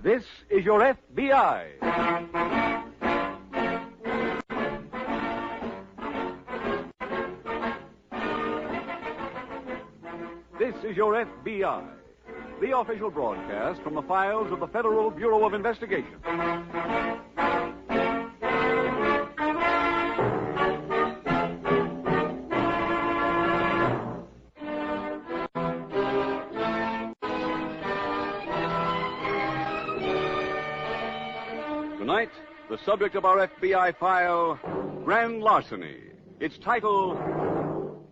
This is your FBI. This is your FBI, the official broadcast from the files of the Federal Bureau of Investigation. Tonight, the subject of our FBI file, Grand Larceny. Its title,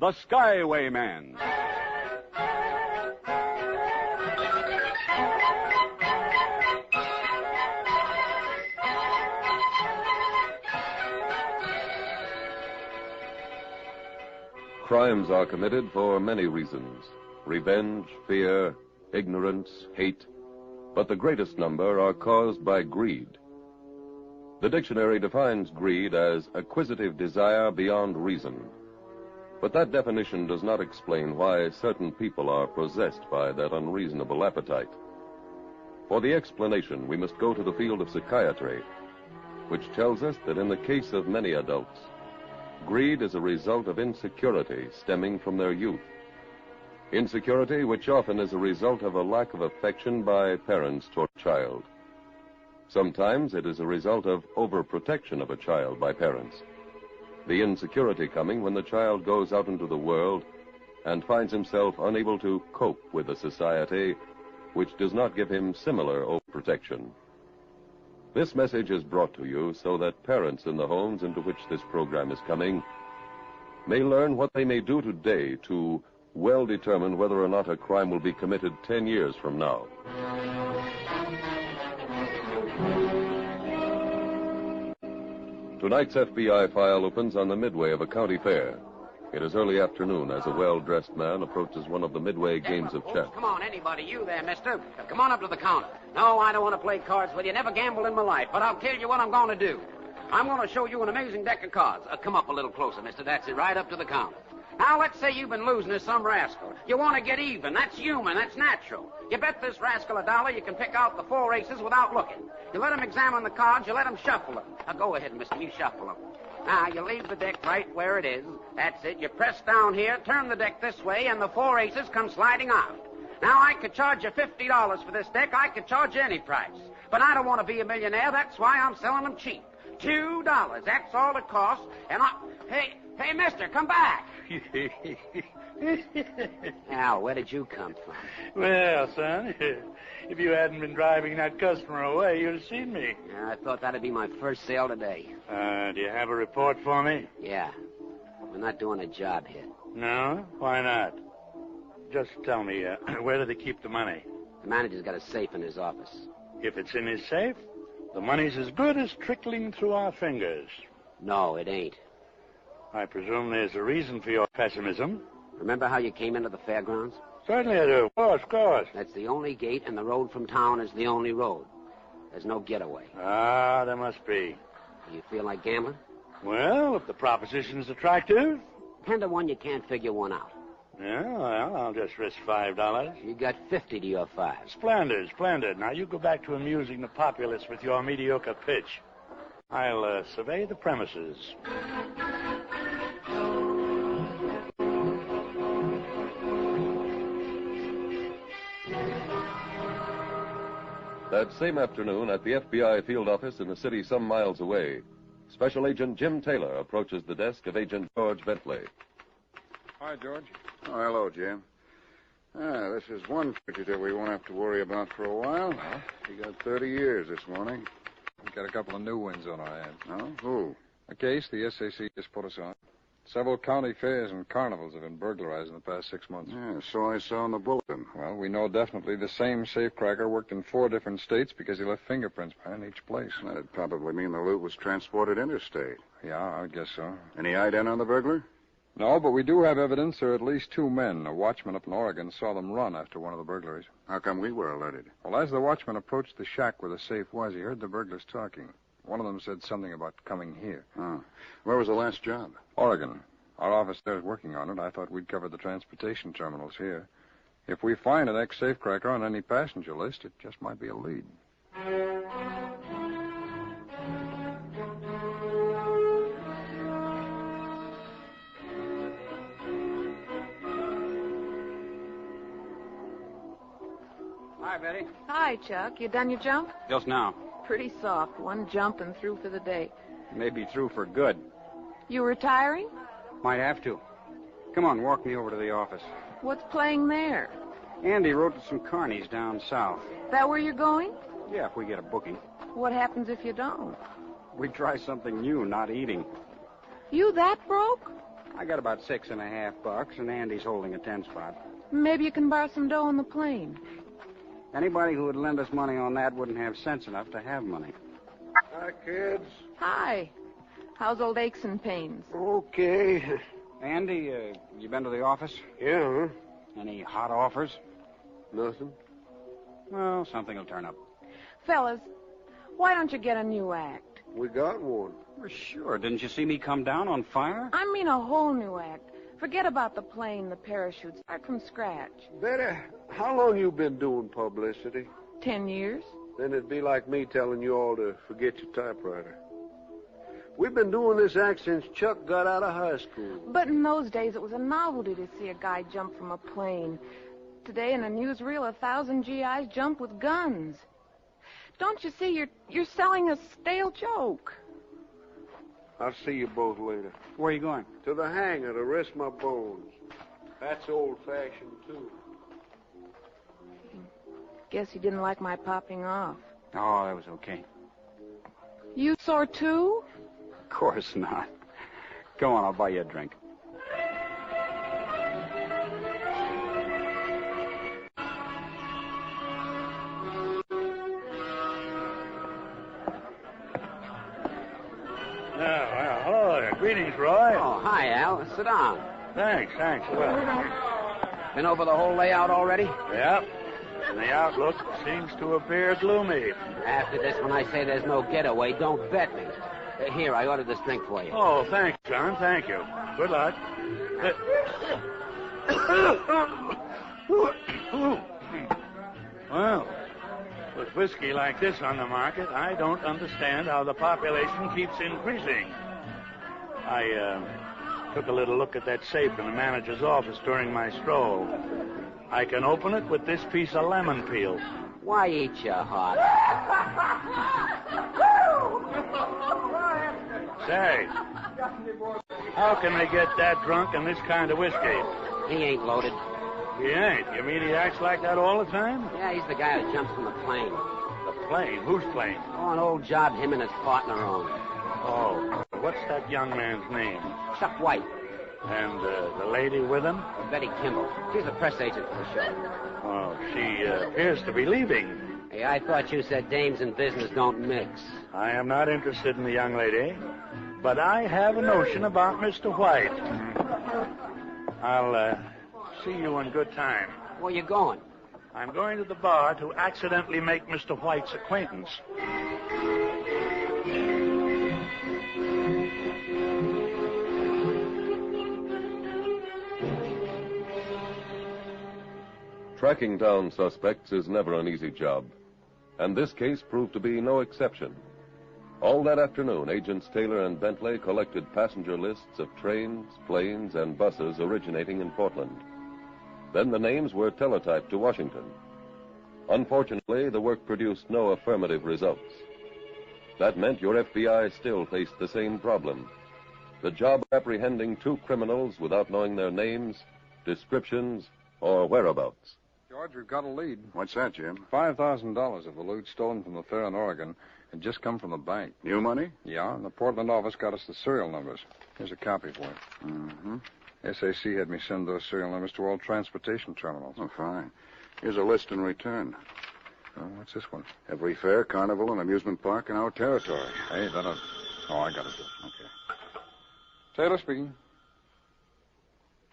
The Skyway Man. Crimes are committed for many reasons. Revenge, fear, ignorance, hate. But the greatest number are caused by greed. The dictionary defines greed as acquisitive desire beyond reason. But that definition does not explain why certain people are possessed by that unreasonable appetite. For the explanation, we must go to the field of psychiatry, which tells us that in the case of many adults, greed is a result of insecurity stemming from their youth. Insecurity which often is a result of a lack of affection by parents toward a child. Sometimes it is a result of overprotection of a child by parents. The insecurity coming when the child goes out into the world and finds himself unable to cope with a society which does not give him similar overprotection. This message is brought to you so that parents in the homes into which this program is coming may learn what they may do today to well determine whether or not a crime will be committed 10 years from now. Tonight's FBI file opens on the midway of a county fair. It is early afternoon as a well-dressed man approaches one of the midway games of chess. Come on, anybody. You there, mister. Come on up to the counter. No, I don't want to play cards with you. Never gambled in my life. But I'll tell you what I'm going to do. I'm going to show you an amazing deck of cards. Come up a little closer, mister. That's it, right up to the counter. Now, let's say you've been losing to some rascal. You want to get even. That's human. That's natural. You bet this rascal $1 you can pick out the 4 aces without looking. You let him examine the cards. You let him shuffle them. Now, go ahead, mister. You shuffle them. Now, you leave the deck right where it is. That's it. You press down here, turn the deck this way, and the 4 aces come sliding out. Now, I could charge you $50 for this deck. I could charge you any price. But I don't want to be a millionaire. That's why I'm selling them cheap. $2. That's all it costs. And Hey, mister, come back. Al, where did you come from? Well, son, if you hadn't been driving that customer away, you'd have seen me. Yeah, I thought that'd be my first sale today. Do you have a report for me? Yeah. We're not doing a job here. No? Why not? Just tell me, where do they keep the money? The manager's got a safe in his office. If it's in his safe, the money's as good as trickling through our fingers. No, it ain't. I presume there's a reason for your pessimism. Remember how you came into the fairgrounds? Certainly I do. Of course. That's the only gate, and the road from town is the only road. There's no getaway. Ah, there must be. Do you feel like gambling? Well, if the proposition's attractive. 10 to 1, you can't figure one out. Yeah, well, I'll just risk $5. You got 50 to your 5. Splendid, splendid. Now, you go back to amusing the populace with your mediocre pitch. I'll survey the premises. That same afternoon, at the FBI field office in a city some miles away, Special Agent Jim Taylor approaches the desk of Agent George Bentley. Hi, George. Oh, hello, Jim. This is one fugitive we won't have to worry about for a while. He got 30 years this morning. We've got a couple of new ones on our hands. Oh, who? A case the SAC just put us on. Several county fairs and carnivals have been burglarized in the past 6 months. Yeah, so I saw in the bulletin. Well, we know definitely the same safecracker worked in 4 different states because he left fingerprints behind each place. That'd probably mean the loot was transported interstate. Yeah, I would guess so. Any ident on the burglar? No, but we do have evidence there are at least 2 men. A watchman up in Oregon saw them run after one of the burglaries. How come we were alerted? Well, as the watchman approached the shack where the safe was, he heard the burglars talking. One of them said something about coming here. Oh. Where was the last job? Oregon. Our office there is working on it. I thought we'd cover the transportation terminals here. If we find an ex-safecracker on any passenger list, it just might be a lead. Hi, Betty. Hi, Chuck. You done your jump? Just now. Pretty soft. One jump and through for the day. Maybe through for good. You retiring? Might have to. Come on, walk me over to the office. What's playing there? Andy wrote to some carnies down south. That where you're going? Yeah, if we get a booking. What happens if you don't? We try something new, not eating. You that broke? I got about $6.50, and Andy's holding a 10 spot. Maybe you can borrow some dough on the plane. Anybody who would lend us money on that wouldn't have sense enough to have money. Hi, kids. Hi. How's old aches and pains? Okay. Andy, you been to the office? Yeah, Any hot offers? Nothing. Well, something will turn up. Fellas, why don't you get a new act? We got one. Well, sure. Didn't you see me come down on fire? I mean a whole new act. Forget about the plane, the parachute. Start from scratch. Betty, how long you been doing publicity? 10 years. Then it'd be like me telling you all to forget your typewriter. We've been doing this act since Chuck got out of high school. But in those days, it was a novelty to see a guy jump from a plane. Today, in a newsreel, 1,000 GIs jump with guns. Don't you see, you're selling a stale joke. I'll see you both later. Where are you going? To the hangar to rest my bones. That's old-fashioned, too. Guess you didn't like my popping off. Oh, that was okay. You sore, too? Of course not. Go on, I'll buy you a drink. Hello there. Greetings, Roy. Oh, hi, Al. Sit down. Thanks. Well, Been over the whole layout already? yep. And the outlook seems to appear gloomy. After this, when I say there's no getaway, don't bet me. Here, I ordered this drink for you. Oh, thanks, John. Thank you. Good luck. Well, with whiskey like this on the market, I don't understand how the population keeps increasing. I took a little look at that safe in the manager's office during my stroll. I can open it with this piece of lemon peel. Why eat your heart? Say, how can they get that drunk in this kind of whiskey? He ain't loaded. He ain't. You mean he acts like that all the time? Yeah, he's the guy that jumps from the plane. The plane? Whose plane? Oh, an old job him and his partner own. Oh, what's that young man's name? Chuck White. And the lady with him? Betty Kimball. She's a press agent for the show. Oh, she appears to be leaving. Hey, I thought you said dames and business don't mix. I am not interested in the young lady, but I have a notion about Mr. White. I'll see you in good time. Where you going? I'm going to the bar to accidentally make Mr. White's acquaintance. Tracking down suspects is never an easy job, and this case proved to be no exception. All that afternoon, Agents Taylor and Bentley collected passenger lists of trains, planes, and buses originating in Portland. Then the names were teletyped to Washington. Unfortunately, the work produced no affirmative results. That meant your FBI still faced the same problem: the job of apprehending two criminals without knowing their names, descriptions, or whereabouts. George, we've got a lead. What's that, Jim? $5,000 of the loot stolen from the fair in Oregon had just come from the bank. New money? Yeah, and the Portland office got us the serial numbers. Here's a copy for you. Mm-hmm. SAC had me send those serial numbers to all transportation terminals. Oh, fine. Here's a list in return. Oh, what's this one? Every fair, carnival, and amusement park in our territory. Hey, that'll... Oh, I got it. Okay. Taylor speaking.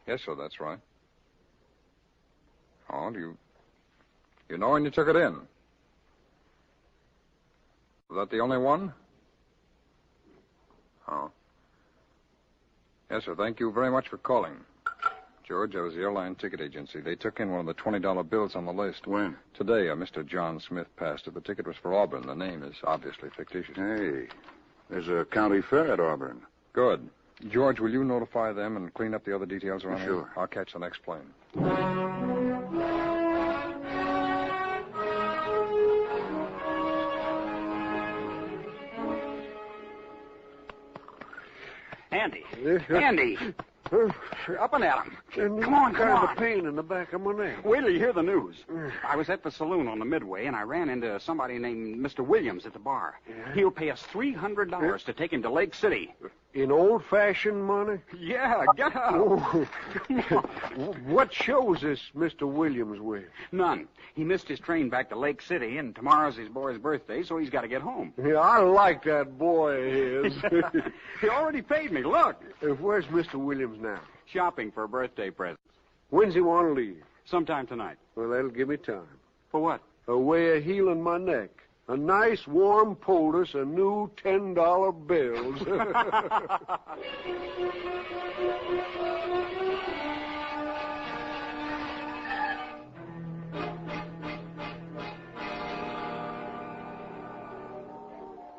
Yes, sir, that's right. Oh, do you know when you took it in? Was that the only one? Oh. Yes, sir. Thank you very much for calling. George. I was the airline ticket agency. They took in one of the $20 bills on the list. When? Today, Mr. John Smith passed it. The ticket was for Auburn. The name is obviously fictitious. Hey, there's a county fair at Auburn. Good. George, will you notify them and clean up the other details around Sure. here? I'll catch the next plane. Andy. Andy. Up and at him. Come on, come on. pain in the back of my neck. Wait till you hear the news. I was at the saloon on the Midway, and I ran into somebody named Mr. Williams at the bar. Yeah? He'll pay us $300 to take him to Lake City. In old-fashioned money? Yeah, get up. Oh. Come on. What shows this Mr. Williams with? None. He missed his train back to Lake City, and tomorrow's his boy's birthday, so he's got to get home. Yeah, I like that boy of his. He already paid me. Look. Where's Mr. Williams now? Shopping for a birthday present. When's he want to leave? Sometime tonight. Well, that'll give me time. For what? A way of healing my neck. A nice warm poultice of new $10 bills.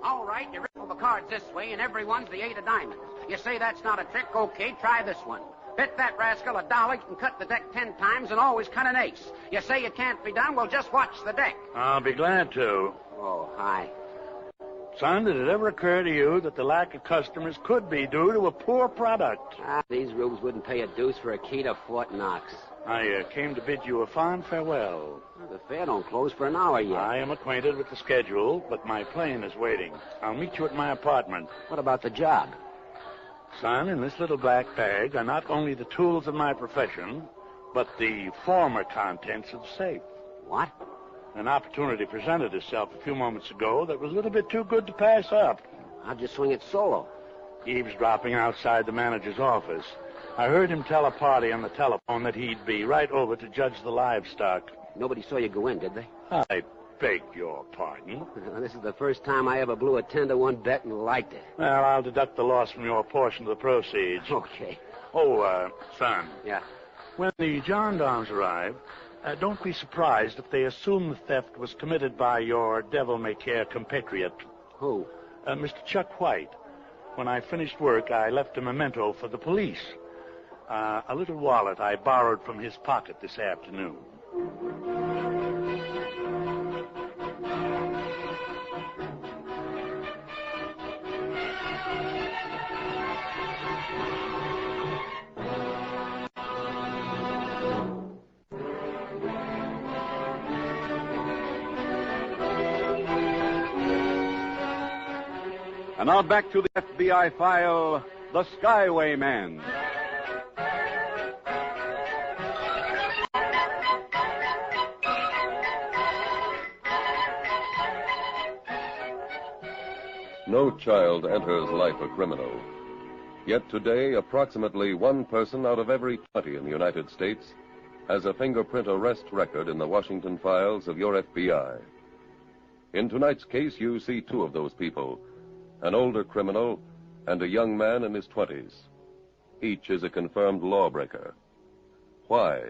All right, you riffle the cards this way, and everyone's the 8 of diamonds. You say that's not a trick? Okay, try this one. Bet that rascal $1 you can cut the deck 10 times and always cut an ace. You say it can't be done? Well, just watch the deck. I'll be glad to. Oh, hi. Son, did it ever occur to you that the lack of customers could be due to a poor product? These rubes wouldn't pay a deuce for a key to Fort Knox. I came to bid you a fond farewell. The fair don't close for an hour yet. I am acquainted with the schedule, but my plane is waiting. I'll meet you at my apartment. What about the job? Son, in this little black bag are not only the tools of my profession, but the former contents of the safe. What? An opportunity presented itself a few moments ago that was a little bit too good to pass up. How'd you swing it solo? Eavesdropping outside the manager's office. I heard him tell a party on the telephone that he'd be right over to judge the livestock. Nobody saw you go in, did they? I beg your pardon. This is the first time I ever blew a 10-to-1 bet and liked it. Well, I'll deduct the loss from your portion of the proceeds. Okay. Oh, son. Yeah. When the gendarmes arrive, don't be surprised if they assume the theft was committed by your devil-may-care compatriot. Who? Mr. Chuck White. When I finished work, I left a memento for the police. A little wallet I borrowed from his pocket this afternoon. And now back to the FBI file, The Skyway Man. No child enters life a criminal. Yet today, approximately 1 person out of every 20 in the United States has a fingerprint arrest record in the Washington files of your FBI. In tonight's case, you see 2 of those people, an older criminal and a young man in his 20s. Each is a confirmed lawbreaker. Why?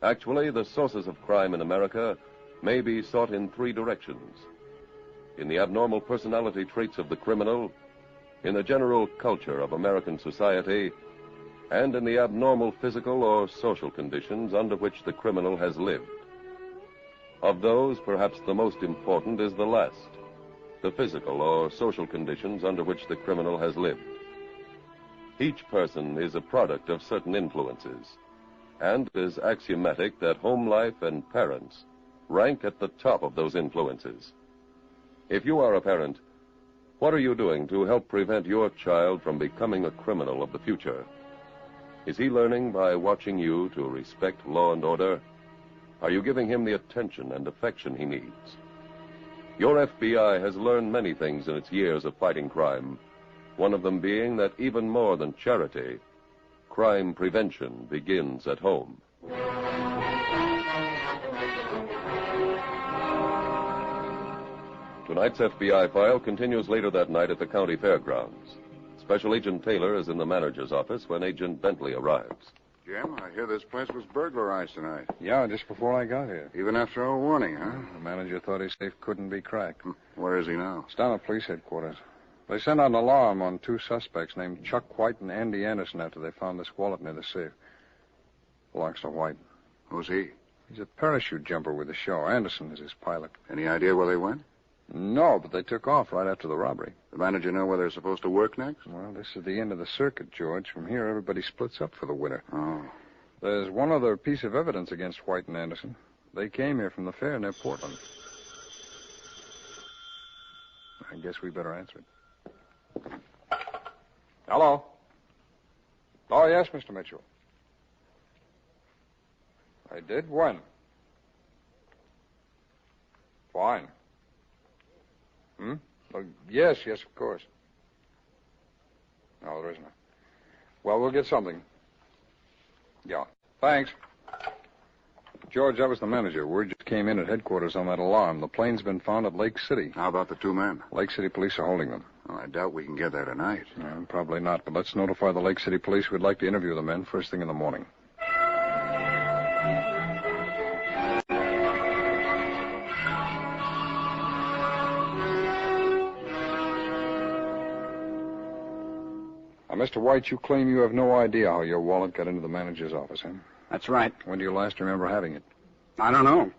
Actually, the sources of crime in America may be sought in 3 directions. In the abnormal personality traits of the criminal, in the general culture of American society, and in the abnormal physical or social conditions under which the criminal has lived. Of those, perhaps the most important is the last, the physical or social conditions under which the criminal has lived. Each person is a product of certain influences, and it is axiomatic that home life and parents rank at the top of those influences. If you are a parent, what are you doing to help prevent your child from becoming a criminal of the future? Is he learning by watching you to respect law and order? Are you giving him the attention and affection he needs? Your FBI has learned many things in its years of fighting crime, one of them being that even more than charity, crime prevention begins at home. Tonight's FBI file continues later that night at the county fairgrounds. Special Agent Taylor is in the manager's office when Agent Bentley arrives. Jim, I hear this place was burglarized tonight. Yeah, just before I got here. Even after our warning, huh? The manager thought his safe couldn't be cracked. Where is he now? It's down at police headquarters. They sent out an alarm on 2 suspects named Chuck White and Andy Anderson after they found this wallet near the safe. Belongs to White. Who's he? He's a parachute jumper with the show. Anderson is his pilot. Any idea where they went? No, but they took off right after the robbery. The manager know where they're supposed to work next? Well, this is the end of the circuit, George. From here, everybody splits up for the winter. Oh. There's one other piece of evidence against White and Anderson. They came here from the fair near Portland. I guess we better answer it. Hello? Oh, yes, Mr. Mitchell. I did? When? Fine. Yes, of course. No, there isn't. Well, we'll get something. Yeah. Thanks. George, that was the manager. Word just came in at headquarters on that alarm. The plane's been found at Lake City. How about the 2 men? Lake City police are holding them. Well, I doubt we can get there tonight. Probably not, but let's notify the Lake City police. We'd like to interview the men first thing in the morning. Now, Mr. White, you claim you have no idea how your wallet got into the manager's office, huh? That's right. When do you last remember having it? I don't know.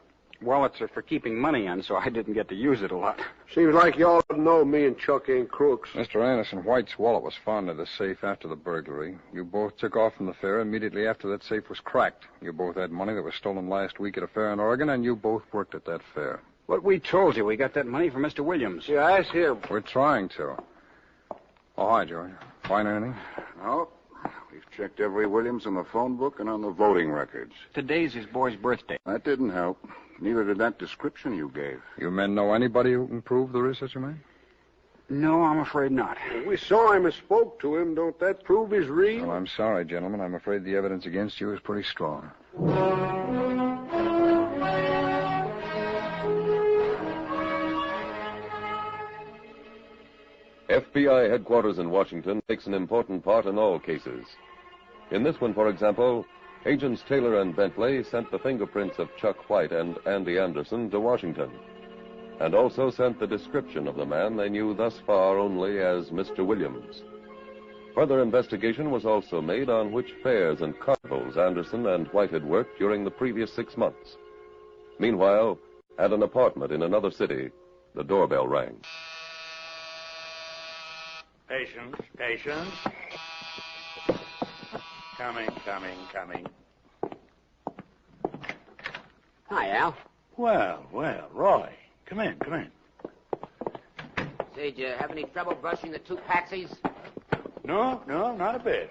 Wallets are for keeping money in, so I didn't get to use it a lot. Seems like y'all know me and Chuck ain't crooks. Mr. Anderson, White's wallet was found in the safe after the burglary. You both took off from the fair immediately after that safe was cracked. You both had money that was stolen last week at a fair in Oregon, and you both worked at that fair. But we told you we got that money from Mr. Williams. Yeah, ask him. We're trying to. Oh, hi, George. Find anything? No. We've checked every Williams in the phone book and on the voting records. Today's his boy's birthday. That didn't help. Neither did that description you gave. You men know anybody who can prove there is such a man? No, I'm afraid not. We saw him and spoke to him. Don't that prove he's real? Well, I'm sorry, gentlemen. I'm afraid the evidence against you is pretty strong. FBI headquarters in Washington takes an important part in all cases. In this one, for example, Agents Taylor and Bentley sent the fingerprints of Chuck White and Andy Anderson to Washington, and also sent the description of the man they knew thus far only as Mr. Williams. Further investigation was also made on which fairs and carnivals Anderson and White had worked during the previous 6 months. Meanwhile, at an apartment in another city, the doorbell rang. Patience. Coming. Hi, Al. Well, Roy. Come in. Say, did you have any trouble brushing the 2 patsies? No, not a bit.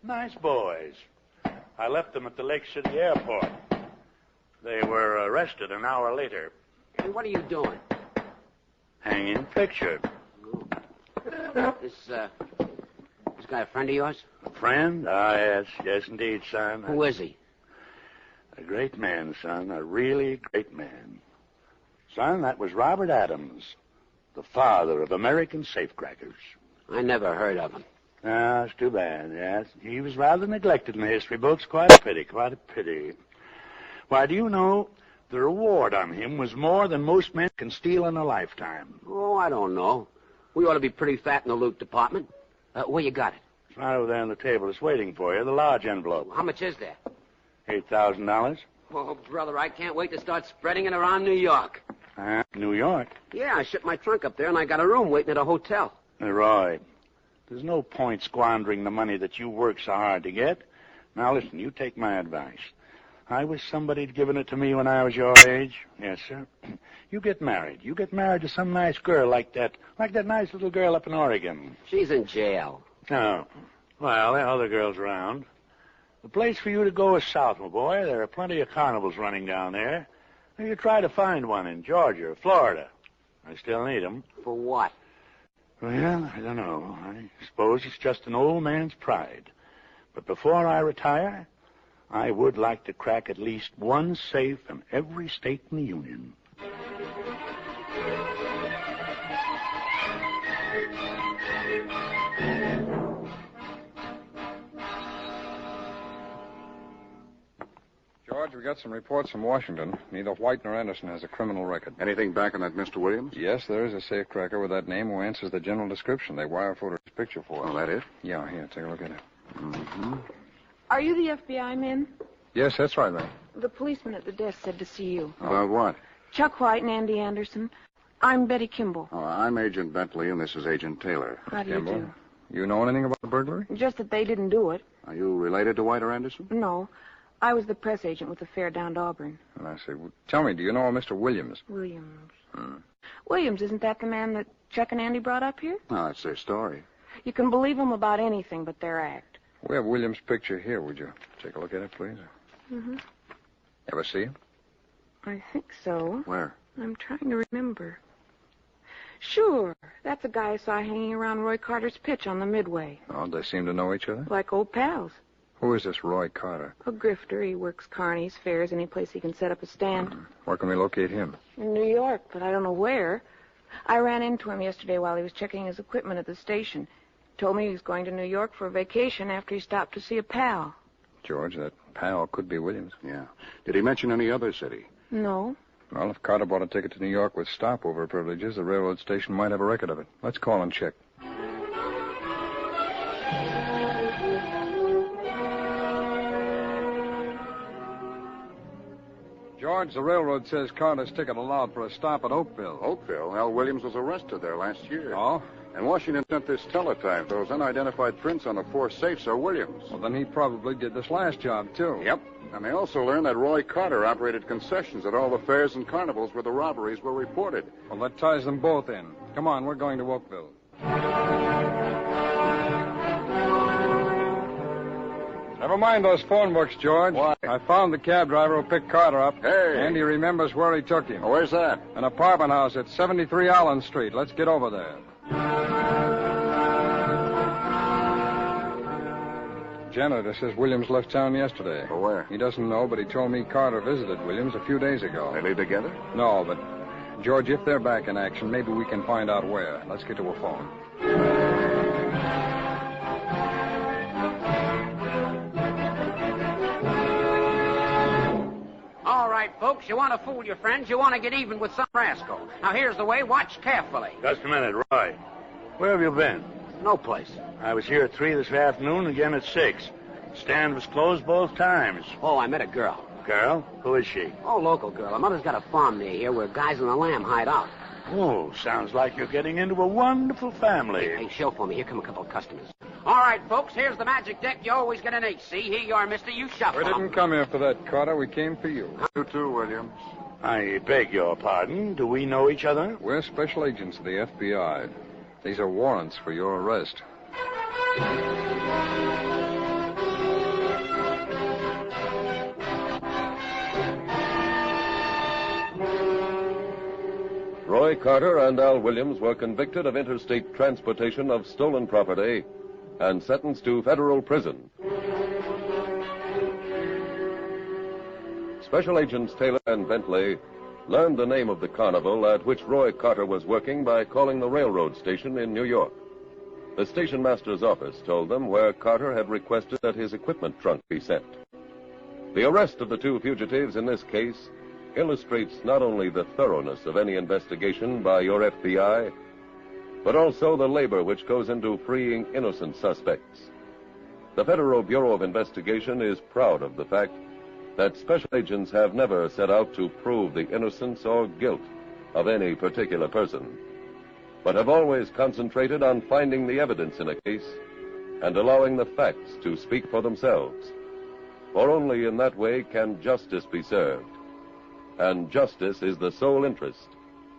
Nice boys. I left them at the Lake City airport. They were arrested an hour later. And what are you doing? Hanging picture. This guy a friend of yours? A friend? Ah, yes, indeed, son. Who is he? A great man, son. A really great man. Son, that was Robert Adams, the father of American safecrackers. I never heard of him. Ah, it's too bad, yes. He was rather neglected in the history books. Quite a pity. Why, do you know, the reward on him was more than most men can steal in a lifetime. Oh, I don't know. We ought to be pretty fat in the loot department. Where you got it? It's right over there on the table. It's waiting for you, the large envelope. How much is there? $8,000. Oh, brother, I can't wait to start spreading it around New York. New York? Yeah, I shipped my trunk up there, and I got a room waiting at a hotel. Roy, there's no point squandering the money that you work so hard to get. Now, listen, you take my advice. I wish somebody'd given it to me when I was your age. Yes, sir. You get married. You get married to some nice girl like that nice little girl up in Oregon. She's in jail. Oh. Well, there are other girls around. The place for you to go is south, my boy. There are plenty of carnivals running down there. You try to find one in Georgia or Florida. I still need them. For what? Well, I don't know. I suppose it's just an old man's pride. But before I retire, I would like to crack at least one safe in every state in the Union. we got some reports from Washington. Neither White nor Anderson has a criminal record. Anything back on that Mr. Williams? Yes, there is a safecracker with that name who answers the general description. They wire photoed his picture for us. Oh, that it? Yeah, here, take a look at it. Mm-hmm. Are you the FBI men? Yes, that's right, ma'am. The policeman at the desk said to see you. About what? Chuck White and Andy Anderson. I'm Betty Kimball. Oh, I'm Agent Bentley, and this is Agent Taylor. How do you Kimball. do? You know anything about the burglary? Just that they didn't do it. Are you related to White or Anderson? No. I was the press agent with the fair down to Auburn. I see. Well, tell me, do you know a Mr. Williams? Williams. Williams, isn't that the man that Chuck and Andy brought up here? No, that's their story. You can believe them about anything but their act. We have Williams' picture here. Would you take a look at it, please? Mm-hmm. Ever see him? I think so. Where? I'm trying to remember. Sure. That's a guy I saw hanging around Roy Carter's pitch on the Midway. Oh, they seem to know each other? Like old pals. Who is this Roy Carter? A grifter. He works carnies, fairs, any place he can set up a stand. Where can we locate him? In New York, but I don't know where. I ran into him yesterday while he was checking his equipment at the station. Told me he was going to New York for a vacation after he stopped to see a pal. George, that pal could be Williams. Yeah. Did he mention any other city? No. Well, if Carter bought a ticket to New York with stopover privileges, the railroad station might have a record of it. Let's call and check. George, the railroad says Carter's ticket allowed for a stop at Oakville. Oakville? Al Williams was arrested there last year. Oh? And Washington sent this teletype. Those unidentified prints on the 4 safes are Williams. Well, then he probably did this last job, too. Yep. And they also learned that Roy Carter operated concessions at all the fairs and carnivals where the robberies were reported. Well, that ties them both in. Come on, we're going to Oakville. Never mind those phone books, George. Why? I found the cab driver who picked Carter up. Hey. And he remembers where he took him. Oh, where's that? An apartment house at 73 Allen Street. Let's get over there. Janitor says Williams left town yesterday. For where? He doesn't know, but he told me Carter visited Williams a few days ago. They leave together? No, but, George, if they're back in action, maybe we can find out where. Let's get to a phone. All right, folks, you want to fool your friends. You want to get even with some rascal. Now, here's the way. Watch carefully. Just a minute, Roy. Where have you been? No place. I was here at 3 this afternoon, again at 6. Stand was closed both times. Oh, I met a girl. Girl? Who is she? Oh, local girl. Her mother's got a farm near here where guys and the lamb hide out. Oh, sounds like you're getting into a wonderful family. Hey, show for me. Here come a couple of customers. All right, folks, here's the magic deck. You always get an H. See, here you are, mister. You shuffle. We didn't come here for that, Carter. We came for you. You too, Williams. I beg your pardon. Do we know each other? We're special agents of the FBI. These are warrants for your arrest. Roy Carter and Al Williams were convicted of interstate transportation of stolen property and sentenced to federal prison. Special Agents Taylor and Bentley learned the name of the carnival at which Roy Carter was working by calling the railroad station in New York. The station master's office told them where Carter had requested that his equipment trunk be sent. The arrest of the two fugitives in this case illustrates not only the thoroughness of any investigation by your FBI, but also the labor which goes into freeing innocent suspects. The Federal Bureau of Investigation is proud of the fact that special agents have never set out to prove the innocence or guilt of any particular person, but have always concentrated on finding the evidence in a case and allowing the facts to speak for themselves. For only in that way can justice be served. And justice is the sole interest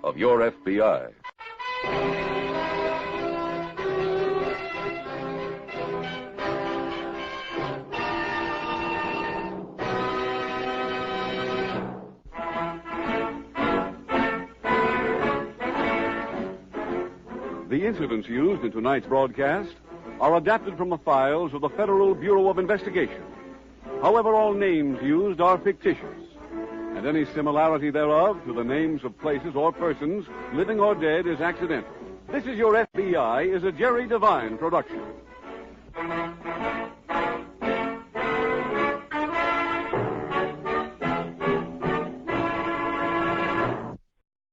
of your FBI. The incidents used in tonight's broadcast are adapted from the files of the Federal Bureau of Investigation. However, all names used are fictitious, and any similarity thereof to the names of places or persons, living or dead, is accidental. This is Your FBI is a Jerry Devine production.